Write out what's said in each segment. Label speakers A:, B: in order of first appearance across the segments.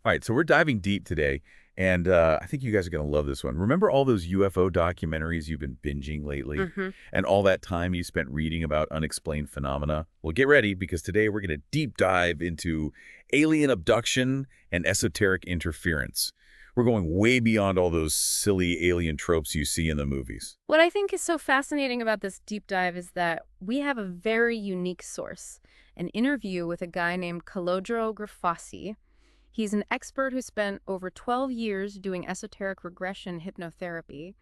A: All right, so we're diving deep today, and I think you guys are going to love this one. Remember all those UFO documentaries you've been binging lately?
B: Hmm.
A: And all that time you spent reading about unexplained phenomena? Well, get ready, because today we're going to deep dive into alien abduction and esoteric interference. We're going way beyond all those silly alien tropes you see in the movies.
B: What I think is so fascinating about this deep dive is that we have a very unique source, an interview with a guy named Calogero Grifasi. He's an expert who spent over 12 years doing esoteric regression hypnotherapy,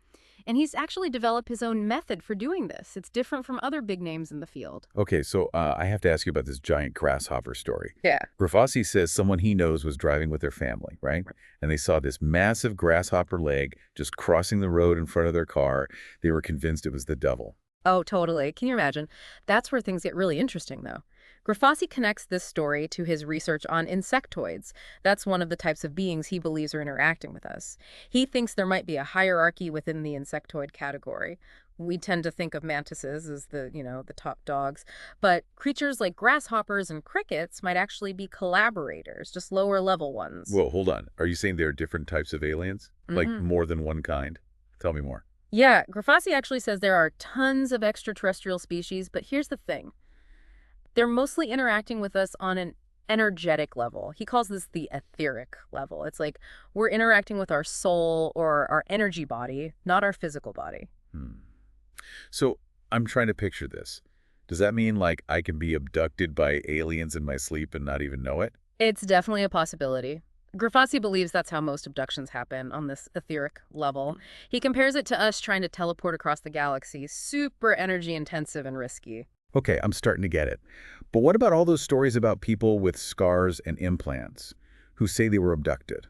B: and he's actually developed his own method for doing this. It's different from other big names in the field.
A: Okay, so I have to ask you about this giant grasshopper story.
B: Yeah.
A: Grafasi says someone he knows was driving with their family, right? And they saw this massive grasshopper leg just crossing the road in front of their car. They were convinced it was the devil.
B: Oh, totally. Can you imagine? That's where things get really interesting, though. Grafasi connects this story to his research on insectoids. That's one of the types of beings he believes are interacting with us. He thinks there might be a hierarchy within the insectoid category. We tend to think of mantises as the top dogs, but creatures like grasshoppers and crickets might actually be collaborators, just lower level ones.
A: Whoa, hold on. Are you saying there are different types of aliens? Like
B: Hmm.
A: more than one kind? Tell me more.
B: Yeah, Grafasi actually says there are tons of extraterrestrial species, but here's the thing. They're mostly interacting with us on an energetic level. He calls this the etheric level. It's like we're interacting with our soul or our energy body, not our physical body.
A: Hmm. So I'm trying to picture this. Does that mean like I can be abducted by aliens in my sleep and not even know it?
B: It's definitely a possibility. Grafasi believes that's how most abductions happen on this etheric level. He compares it to us trying to teleport across the galaxy, super energy intensive and risky.
A: Okay, I'm starting to get it. But what about all those stories about people with scars and implants who say they were abducted?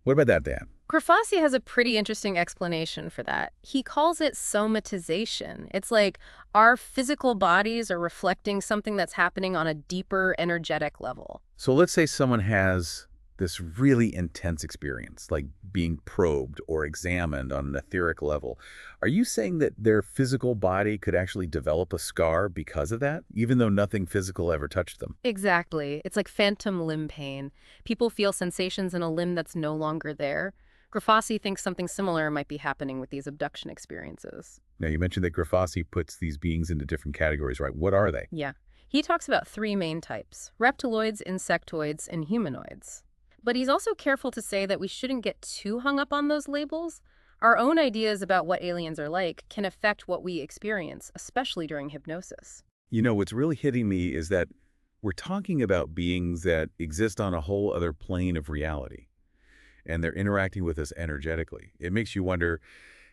A: What about that, Dan?
B: Grafasi has a pretty interesting explanation for that. He calls it somatization. It's like our physical bodies are reflecting something that's happening on a deeper energetic level.
A: So let's say someone has this really intense experience, like being probed or examined on an etheric level. Are you saying that their physical body could actually develop a scar because of that, even though nothing physical ever touched them?
B: Exactly. It's like phantom limb pain. People feel sensations in a limb that's no longer there. Grafasi thinks something similar might be happening with these abduction experiences.
A: Now, you mentioned that Grafasi puts these beings into different categories, right? What are they?
B: Yeah. He talks about three main types: reptiloids, insectoids, and humanoids. But he's also careful to say that we shouldn't get too hung up on those labels. Our own ideas about what aliens are like can affect what we experience, especially during hypnosis.
A: You know, what's really hitting me is that we're talking about beings that exist on a whole other plane of reality, and they're interacting with us energetically. It makes you wonder,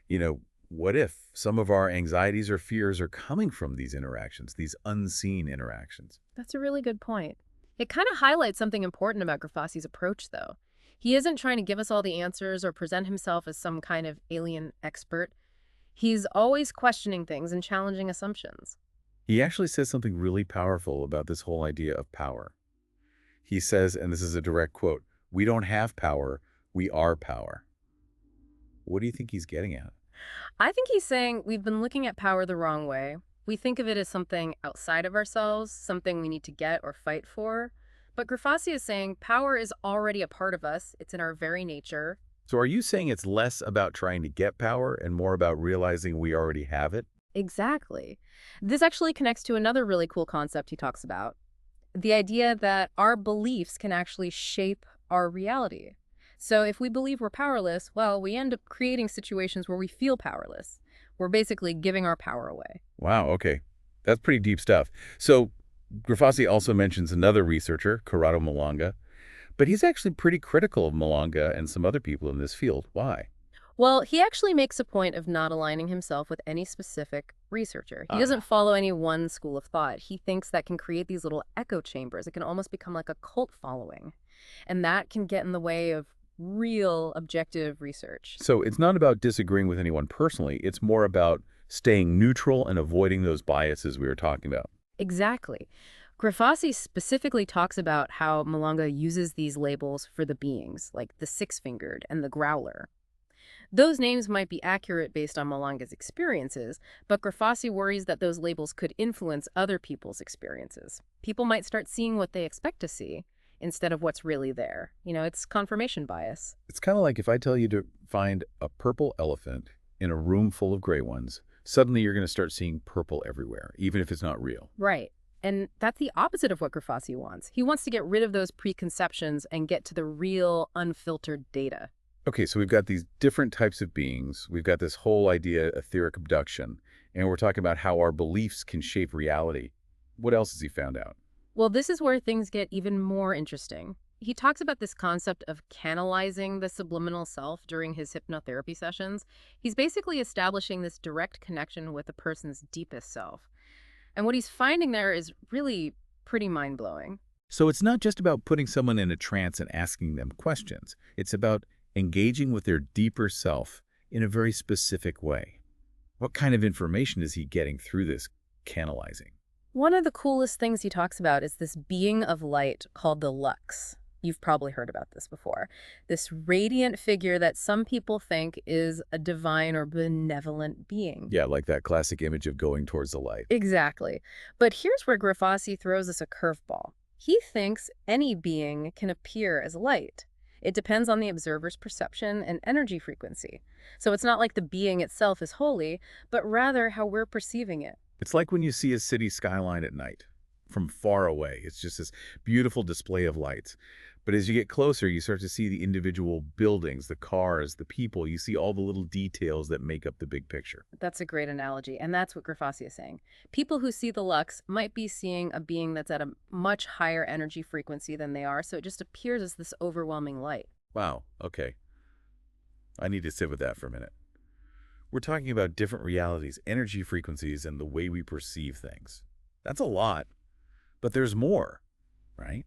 A: you know, what if some of our anxieties or fears are coming from these interactions, these unseen interactions?
B: That's a really good point. It kind of highlights something important about Grafasi's approach, though. He isn't trying to give us all the answers or present himself as some kind of alien expert. He's always questioning things and challenging assumptions.
A: He actually says something really powerful about this whole idea of power. He says, and this is a direct quote, "We don't have power, we are power." What do you think he's getting at?
B: I think he's saying we've been looking at power the wrong way. We think of it as something outside of ourselves, something we need to get or fight for. But Grafasi is saying power is already a part of us. It's in our very nature.
A: So are you saying it's less about trying to get power and more about realizing we already have it?
B: Exactly. This actually connects to another really cool concept he talks about: the idea that our beliefs can actually shape our reality. So if we believe we're powerless, well, we end up creating situations where we feel powerless. We're basically giving our power away.
A: Wow, okay. That's pretty deep stuff. So Grafasi also mentions another researcher, Corrado Malanga, but he's actually pretty critical of Malanga and some other people in this field. Why?
B: Well, he actually makes a point of not aligning himself with any specific researcher. He doesn't
A: Ah,
B: follow any one school of thought. He thinks that can create these little echo chambers. It can almost become like a cult following. And that can get in the way of real objective research.
A: so it's not about disagreeing with anyone personally. It's more about staying neutral and avoiding those biases we were talking about.
B: Exactly. Grafasi specifically talks about how Malanga uses these labels for the beings, like the six-fingered and the growler. Those names might be accurate based on Malanga's experiences, but Grafasi worries that those labels could influence other people's experiences. People might start seeing what they expect to see instead of what's really there. It's confirmation bias.
A: It's kind of like if I tell you to find a purple elephant in a room full of gray ones, suddenly you're going to start seeing purple everywhere, even if it's not real.
B: Right. And that's the opposite of what Grifasi wants. He wants to get rid of those preconceptions and get to the real, unfiltered data.
A: Okay, so we've got these different types of beings. We've got this whole idea, etheric abduction, and we're talking about how our beliefs can shape reality. What else has he found out?
B: Well, this is where things get even more interesting. He talks about this concept of canalizing the subliminal self during his hypnotherapy sessions. He's basically establishing this direct connection with a person's deepest self. And what he's finding there is really pretty mind-blowing.
A: So it's not just about putting someone in a trance and asking them questions. It's about engaging with their deeper self in a very specific way. What kind of information is he getting through this canalizing?
B: One of the coolest things he talks about is this being of light called the Lux. You've probably heard about this before. This radiant figure that some people think is a divine or benevolent being.
A: Yeah, like that classic image of going towards the light.
B: Exactly. But here's where Grifasi throws us a curveball. He thinks any being can appear as light. It depends on the observer's perception and energy frequency. So it's not like the being itself is holy, but rather how we're perceiving it.
A: It's like when you see a city skyline at night from far away. It's just this beautiful display of lights. But as you get closer, you start to see the individual buildings, the cars, the people. You see all the little details that make up the big picture.
B: That's a great analogy, and that's what Grifasi is saying. People who see the Lux might be seeing a being that's at a much higher energy frequency than they are, so it just appears as this overwhelming light.
A: Wow, okay. I need to sit with that for a minute. We're talking about different realities, energy frequencies, and the way we perceive things. That's a lot, but there's more, right?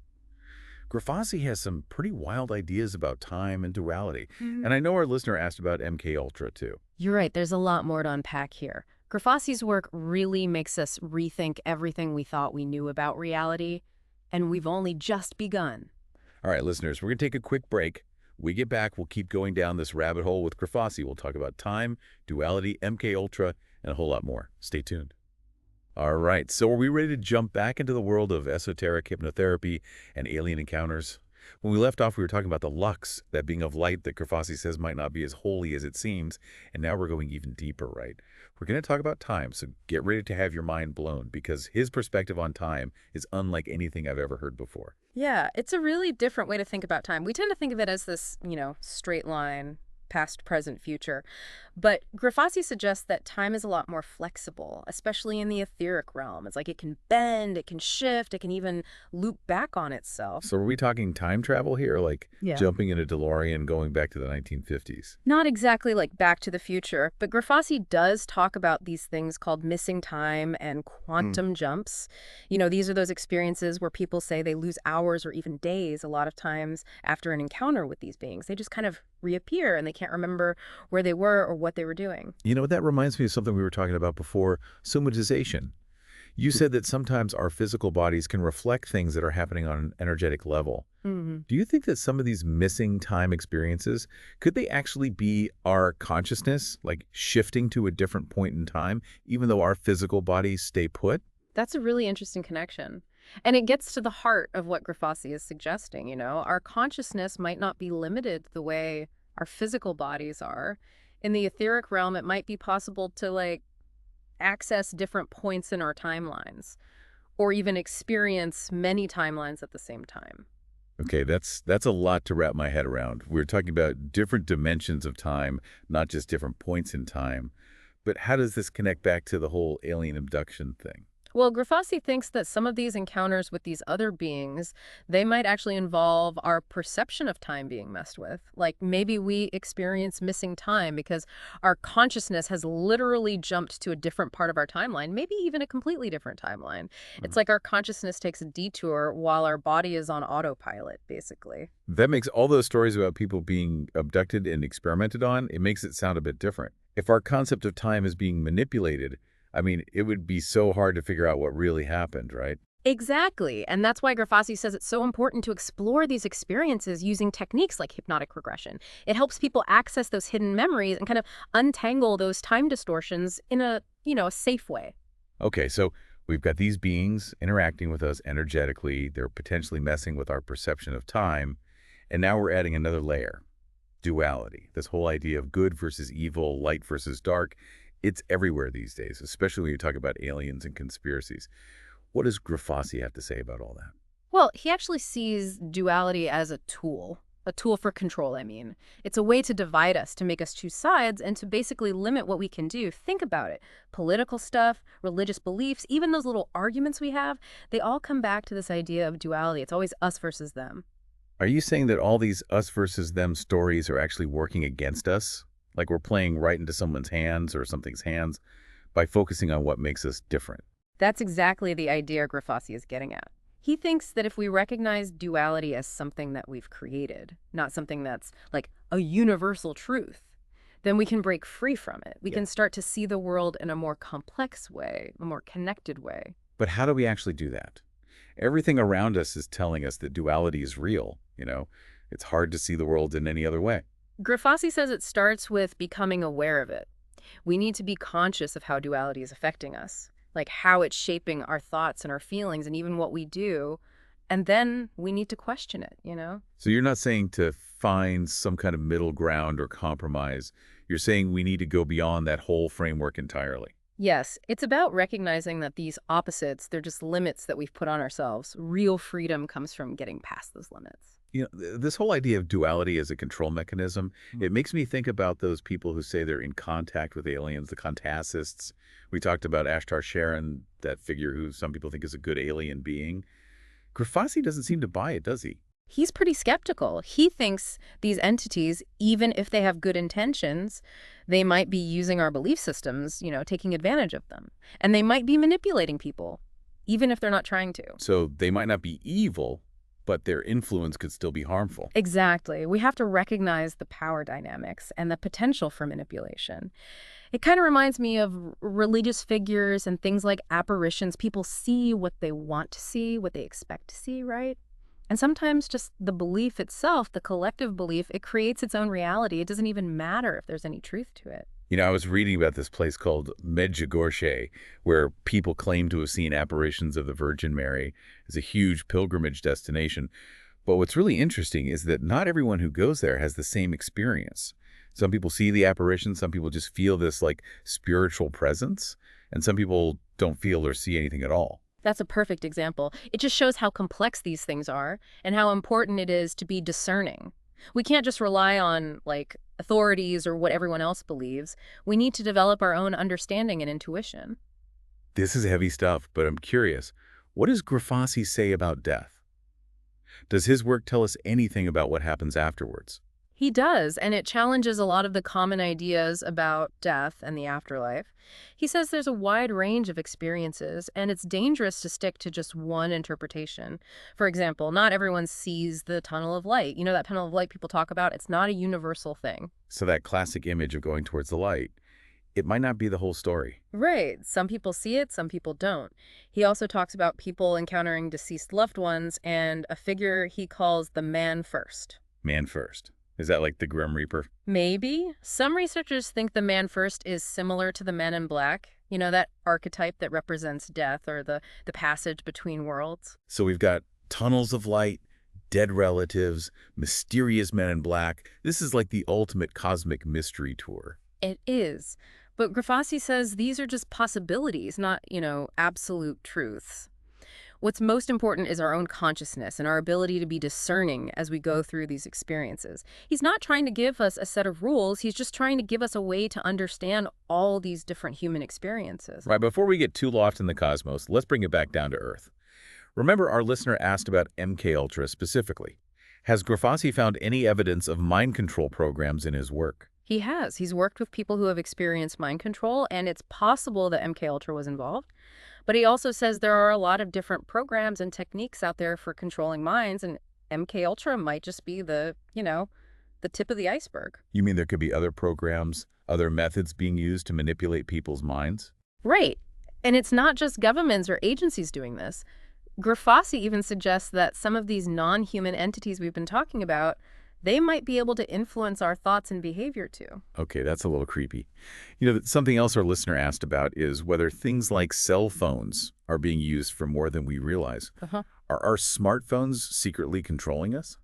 A: Grifasi has some pretty wild ideas about time and duality. And I know our listener asked about MK Ultra too.
B: You're right, there's a lot more to unpack here. Grifasi's work really makes us rethink everything we thought we knew about reality, and we've only just begun.
A: All right, listeners, we're going to take a quick break. We get back, we'll keep going down this rabbit hole with Grifasi. We'll talk about time, duality, MK Ultra, and a whole lot more. Stay tuned. All right, so are we ready to jump back into the world of esoteric hypnotherapy and alien encounters? When we left off, we were talking about the Lux, that being of light that Grifasi says might not be as holy as it seems, and now we're going even deeper, right? We're going to talk about time, so get ready to have your mind blown, because his perspective on time is unlike anything I've ever heard before.
B: Yeah, it's a really different way to think about time. We tend to think of it as this, straight line, past, present, future. But Grifasi suggests that time is a lot more flexible, especially in the etheric realm. It's like it can bend, it can shift, it can even loop back on itself.
A: So are we talking time travel here, like
B: Yeah.
A: jumping in a DeLorean going back to the 1950s?
B: Not exactly like Back to the Future, but Grifasi does talk about these things called missing time and quantum jumps. These are those experiences where people say they lose hours or even days a lot of times after an encounter with these beings. They just kind of reappear and they can't remember where they were or what they were doing.
A: You know, that reminds me of something we were talking about before, somatization. You said that sometimes our physical bodies can reflect things that are happening on an energetic level. Do you think that some of these missing time experiences, could they actually be our consciousness, like shifting to a different point in time, even though our physical bodies stay put?
B: That's a really interesting connection. And it gets to the heart of what Grifasi is suggesting, Our consciousness might not be limited the way our physical bodies are. In the etheric realm, it might be possible to, access different points in our timelines, or even experience many timelines at the same time.
A: Okay, that's a lot to wrap my head around. We're talking about different dimensions of time, not just different points in time. But how does this connect back to the whole alien abduction thing?
B: Well, Grifasi thinks that some of these encounters with these other beings, they might actually involve our perception of time being messed with. Like maybe we experience missing time because our consciousness has literally jumped to a different part of our timeline, maybe even a completely different timeline. It's like our consciousness takes a detour while our body is on autopilot, basically.
A: That makes all those stories about people being abducted and experimented on, it makes it sound a bit different. If our concept of time is being manipulated, it would be so hard to figure out what really happened, right?
B: Exactly. And that's why Grifasi says it's so important to explore these experiences using techniques like hypnotic regression. It helps people access those hidden memories and kind of untangle those time distortions in a safe way.
A: Okay, so We've got these beings interacting with us energetically. They're potentially messing with our perception of time. And now we're adding another layer, duality. This whole idea of good versus evil, light versus dark, it's everywhere these days, especially when you talk about aliens and conspiracies. What does Grifasi have to say about all that?
B: Well, he actually sees duality as a tool for control, I mean. It's a way to divide us, to make us choose sides, and to basically limit what we can do. Think about it. Political stuff, religious beliefs, even those little arguments we have, they all come back to this idea of duality. It's always us versus them.
A: Are you saying that all these us versus them stories are actually working against us? Like we're playing right into someone's hands or something's hands by focusing on what makes us different?
B: That's exactly the idea Grifasi is getting at. He thinks that if we recognize duality as something that we've created, not something that's like a universal truth, then we can break free from it. We can start to see the world in a more complex way, a more connected way.
A: But how do we actually do that? Everything around us is telling us that duality is real. It's hard to see the world in any other way.
B: Grifasi says it starts with becoming aware of it. We need to be conscious of how duality is affecting us, like how it's shaping our thoughts and our feelings and even what we do. And then we need to question it.
A: So you're not saying to find some kind of middle ground or compromise. You're saying we need to go beyond that whole framework entirely.
B: Yes, it's about recognizing that these opposites, they're just limits that we've put on ourselves. Real freedom comes from getting past those limits.
A: This whole idea of duality as a control mechanism, it makes me think about those people who say they're in contact with aliens, the Contasists. We talked about Ashtar Sharon, that figure who some people think is a good alien being. Grifasi doesn't seem to buy it, does he?
B: He's pretty skeptical. He thinks these entities, even if they have good intentions, they might be using our belief systems, taking advantage of them. And they might be manipulating people, even if they're not trying to.
A: So they might not be evil, but their influence could still be harmful.
B: Exactly. We have to recognize the power dynamics and the potential for manipulation. It kind of reminds me of religious figures and things like apparitions. People see what they want to see, what they expect to see, right? And sometimes just the belief itself, the collective belief, it creates its own reality. It doesn't even matter if there's any truth to it.
A: I was reading about this place called Medjugorje, where people claim to have seen apparitions of the Virgin Mary. It's a huge pilgrimage destination. But what's really interesting is that not everyone who goes there has the same experience. Some people see the apparition, some people just feel this like spiritual presence, and some people don't feel or see anything at all.
B: That's a perfect example. It just shows how complex these things are and how important it is to be discerning. We can't just rely on, authorities or what everyone else believes. We need to develop our own understanding and intuition.
A: This is heavy stuff, but I'm curious. What does Grifasi say about death? Does his work tell us anything about what happens afterwards?
B: He does, and it challenges a lot of the common ideas about death and the afterlife. He says there's a wide range of experiences, and it's dangerous to stick to just one interpretation. For example, not everyone sees the tunnel of light. That tunnel of light people talk about? It's not a universal thing.
A: So that classic image of going towards the light, it might not be the whole story.
B: Right. Some people see it, some people don't. He also talks about people encountering deceased loved ones and a figure he calls the man first.
A: Man first. Is that like the Grim Reaper?
B: Maybe. Some researchers think the man first is similar to the man in black. That archetype that represents death or the passage between worlds.
A: So we've got tunnels of light, dead relatives, mysterious men in black. This is like the ultimate cosmic mystery tour.
B: It is. But Grifasi says these are just possibilities, not, absolute truths. What's most important is our own consciousness and our ability to be discerning as we go through these experiences. He's not trying to give us a set of rules. He's just trying to give us a way to understand all these different human experiences.
A: Right, before we get too lost in the cosmos, let's bring it back down to Earth. Remember, our listener asked about MKUltra specifically. Has Grifasi found any evidence of mind control programs in his work?
B: He has. He's worked with people who have experienced mind control, and it's possible that MKUltra was involved. But he also says there are a lot of different programs and techniques out there for controlling minds, and MKUltra might just be the tip of the iceberg.
A: You mean there could be other programs, other methods being used to manipulate people's minds?
B: Right. And it's not just governments or agencies doing this. Grifasi even suggests that some of these non-human entities we've been talking about, they might be able to influence our thoughts and behavior too.
A: Okay, that's a little creepy. You know, something else our listener asked about is whether things like cell phones are being used for more than we realize.
B: Uh-huh.
A: Are our smartphones secretly controlling us?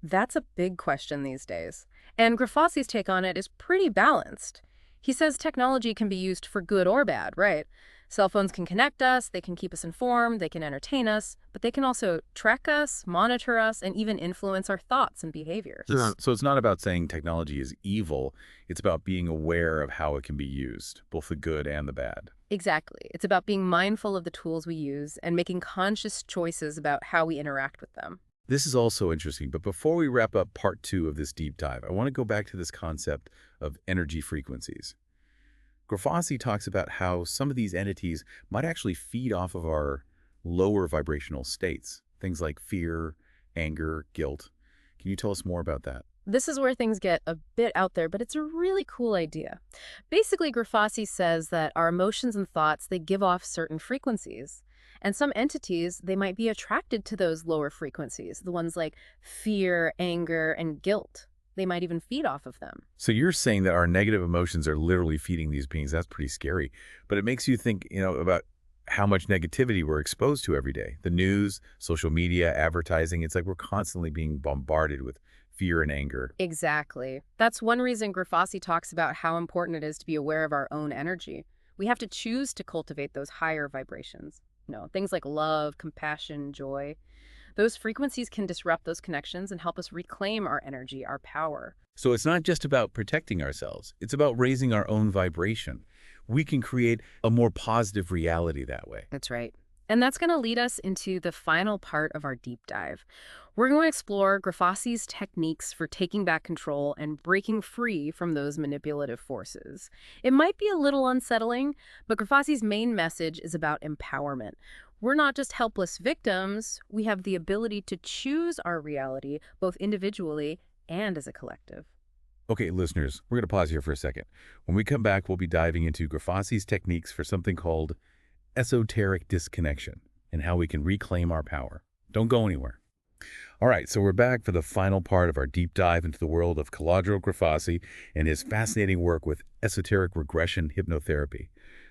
B: That's a big question these days. And Grifasi's take on it is pretty balanced. He says technology can be used for good or bad, right? Cell phones can connect us, they can keep us informed, they can entertain us, but they can also track us, monitor us, and even influence our thoughts and behavior.
A: So it's not about saying technology is evil. It's about being aware of how it can be used, both the good and the bad.
B: Exactly. It's about being mindful of the tools we use and making conscious choices about how we interact with them.
A: This is also interesting, but before we wrap up part 2 of this deep dive, I want to go back to this concept of energy frequencies. Grifasi talks about how some of these entities might actually feed off of our lower vibrational states, things like fear, anger, guilt. Can you tell us more about that?
B: This is where things get a bit out there, but it's a really cool idea. Basically, Grifasi says that our emotions and thoughts, they give off certain frequencies. And some entities, they might be attracted to those lower frequencies, the ones like fear, anger, and guilt. They might even feed off of them.
A: So you're saying that our negative emotions are literally feeding these beings. That's pretty scary. But it makes you think, about how much negativity we're exposed to every day. The news, social media, advertising, it's like we're constantly being bombarded with fear and anger.
B: Exactly. That's one reason Grifasi talks about how important it is to be aware of our own energy. We have to choose to cultivate those higher vibrations. Things like love, compassion, joy. Those frequencies can disrupt those connections and help us reclaim our energy, our power.
A: So it's not just about protecting ourselves. It's about raising our own vibration. We can create a more positive reality that way.
B: That's right. And that's going to lead us into the final part of our deep dive. We're going to explore Grifasi's techniques for taking back control and breaking free from those manipulative forces. It might be a little unsettling, but Grifasi's main message is about empowerment. We're not just helpless victims. We have the ability to choose our reality, both individually and as a collective.
A: Okay, listeners, we're going to pause here for a second. When we come back, we'll be diving into Grifasi's techniques for something called esoteric disconnection and how we can reclaim our power. Don't go anywhere. All right, so we're back for the final part of our deep dive into the world of Calogero Grifasi and his fascinating work with esoteric regression hypnotherapy.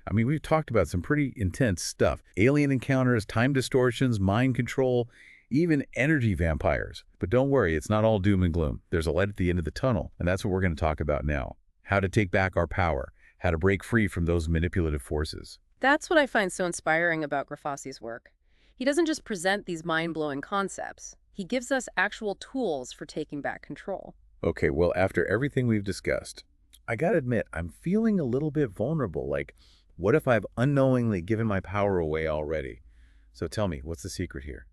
A: I mean, we've talked about some pretty intense stuff. Alien encounters, time distortions, mind control, even energy vampires. But don't worry, it's not all doom and gloom. There's a light at the end of the tunnel, and that's what we're going to talk about now. How to take back our power, how to break free from those manipulative forces.
B: That's what I find so inspiring about Grifasi's work. He doesn't just present these mind-blowing concepts. He gives us actual tools for taking back control.
A: Okay, well, after everything we've discussed, I gotta admit, I'm feeling a little bit vulnerable. Like, what if I've unknowingly given my power away already? So tell me, what's the secret here?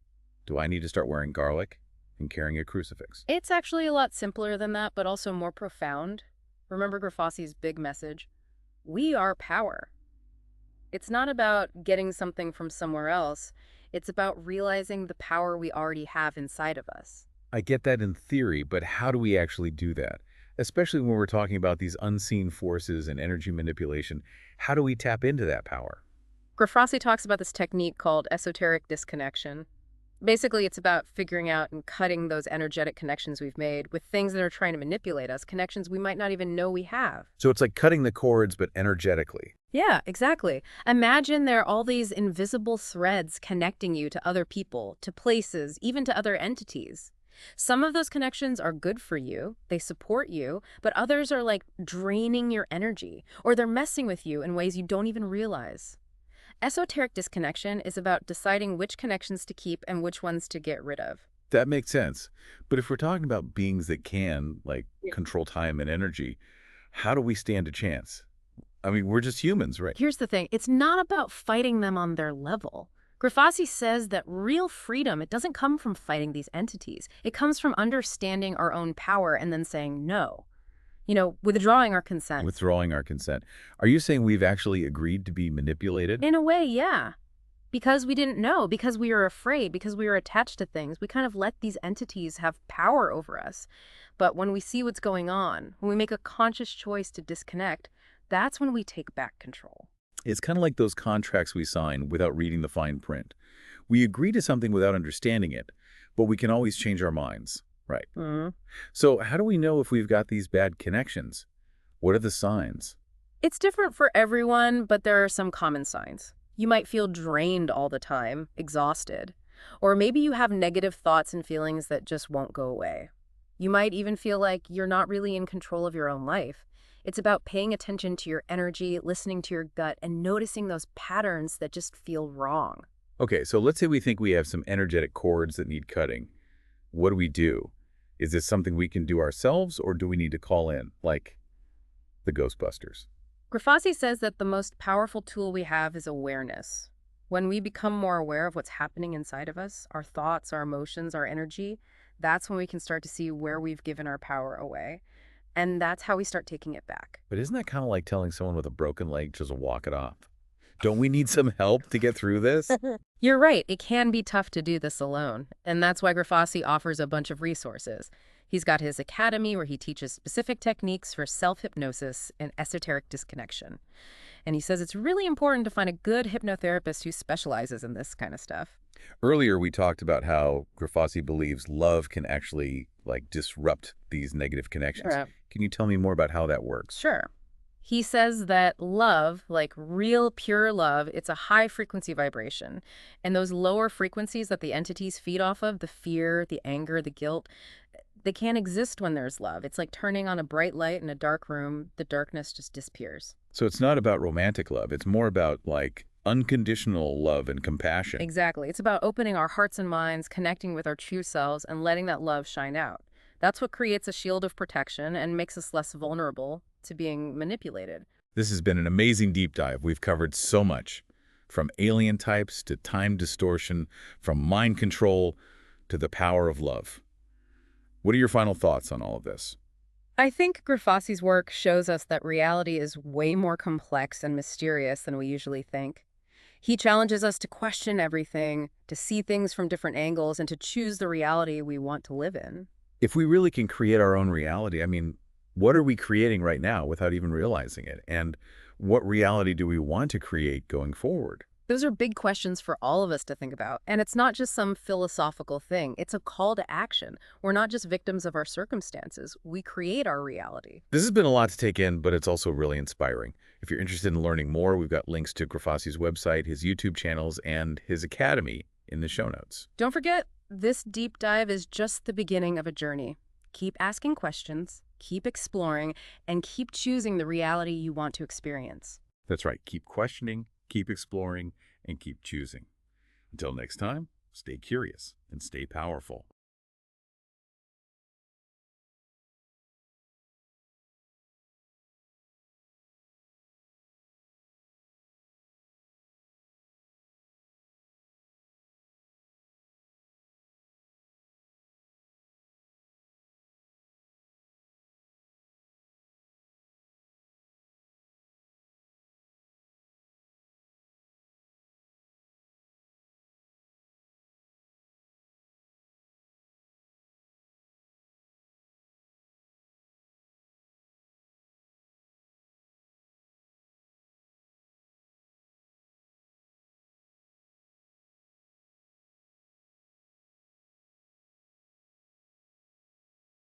A: Do I need to start wearing garlic and carrying a crucifix?
B: It's actually a lot simpler than that, but also more profound. Remember Grifasi's big message? We are power. It's not about getting something from somewhere else. It's about realizing the power we already have inside of us.
A: I get that in theory, but how do we actually do that? Especially when we're talking about these unseen forces and energy manipulation. How do we tap into that power?
B: Grifasi talks about this technique called esoteric disconnection. Basically, it's about figuring out and cutting those energetic connections we've made with things that are trying to manipulate us, connections we might not even know we have.
A: So it's like cutting the cords, but energetically.
B: Yeah, exactly. Imagine there are all these invisible threads connecting you to other people, to places, even to other entities. Some of those connections are good for you, they support you, but others are like draining your energy, or they're messing with you in ways you don't even realize. Esoteric disconnection is about deciding which connections to keep and which ones to get rid of.
A: That makes sense. But if we're talking about beings that can, like, control time and energy, how do we stand a chance? I mean, we're just humans, right?
B: Here's the thing, it's not about fighting them on their level. Grifasi says that real freedom, it doesn't come from fighting these entities. It comes from understanding our own power and then saying no. Withdrawing our consent.
A: Withdrawing our consent. Are you saying we've actually agreed to be manipulated?
B: In a way, yeah. Because we didn't know, because we were afraid, because we were attached to things, we kind of let these entities have power over us. But when we see what's going on, when we make a conscious choice to disconnect, that's when we take back control.
A: It's kind of like those contracts we sign without reading the fine print. We agree to something without understanding it, but we can always change our minds. Right.
B: Mhm.
A: So how do we know if we've got these bad connections? What are the signs?
B: It's different for everyone, but there are some common signs. You might feel drained all the time, exhausted, or maybe you have negative thoughts and feelings that just won't go away. You might even feel like you're not really in control of your own life. It's about paying attention to your energy, listening to your gut, and noticing those patterns that just feel wrong.
A: Okay, so let's say we think we have some energetic cords that need cutting. What do we do? Is this something we can do ourselves, or do we need to call in, like the Ghostbusters?
B: Grifasi says that the most powerful tool we have is awareness. When we become more aware of what's happening inside of us, our thoughts, our emotions, our energy, that's when we can start to see where we've given our power away. And that's how we start taking it back.
A: But isn't that kind of like telling someone with a broken leg just to walk it off? Don't we need some help to get through this?
B: You're right, it can be tough to do this alone. And that's why Grifasi offers a bunch of resources. He's got his academy where he teaches specific techniques for self-hypnosis and esoteric disconnection. And he says it's really important to find a good hypnotherapist who specializes in this kind of stuff.
A: Earlier, we talked about how Grifasi believes love can actually, like, disrupt these negative connections.
B: Right.
A: Can you tell me more about how that works?
B: Sure. He says that love, like real pure love, it's a high frequency vibration. And those lower frequencies that the entities feed off of, the fear, the anger, the guilt, they can't exist when there's love. It's like turning on a bright light in a dark room. The darkness just disappears.
A: So it's not about romantic love. It's more about, like, unconditional love and compassion.
B: Exactly. It's about opening our hearts and minds, connecting with our true selves, and letting that love shine out. That's what creates a shield of protection and makes us less vulnerable to being manipulated.
A: This has been an amazing deep dive. We've covered so much, from alien types to time distortion, from mind control to the power of love. What are your final thoughts on all of this?
B: I think Grifasi's work shows us that reality is way more complex and mysterious than we usually think. He challenges us to question everything, to see things from different angles, and to choose the reality we want to live in.
A: If we really can create our own reality, I mean, what are we creating right now without even realizing it? And what reality do we want to create going forward?
B: Those are big questions for all of us to think about. And it's not just some philosophical thing. It's a call to action. We're not just victims of our circumstances. We create our reality.
A: This has been a lot to take in, but it's also really inspiring. If you're interested in learning more, we've got links to Grifasi's website, his YouTube channels, and his academy in the show notes.
B: Don't forget, this deep dive is just the beginning of a journey. Keep asking questions, keep exploring, and keep choosing the reality you want to experience.
A: That's right. Keep questioning, keep exploring, and keep choosing. Until next time, stay curious and stay powerful.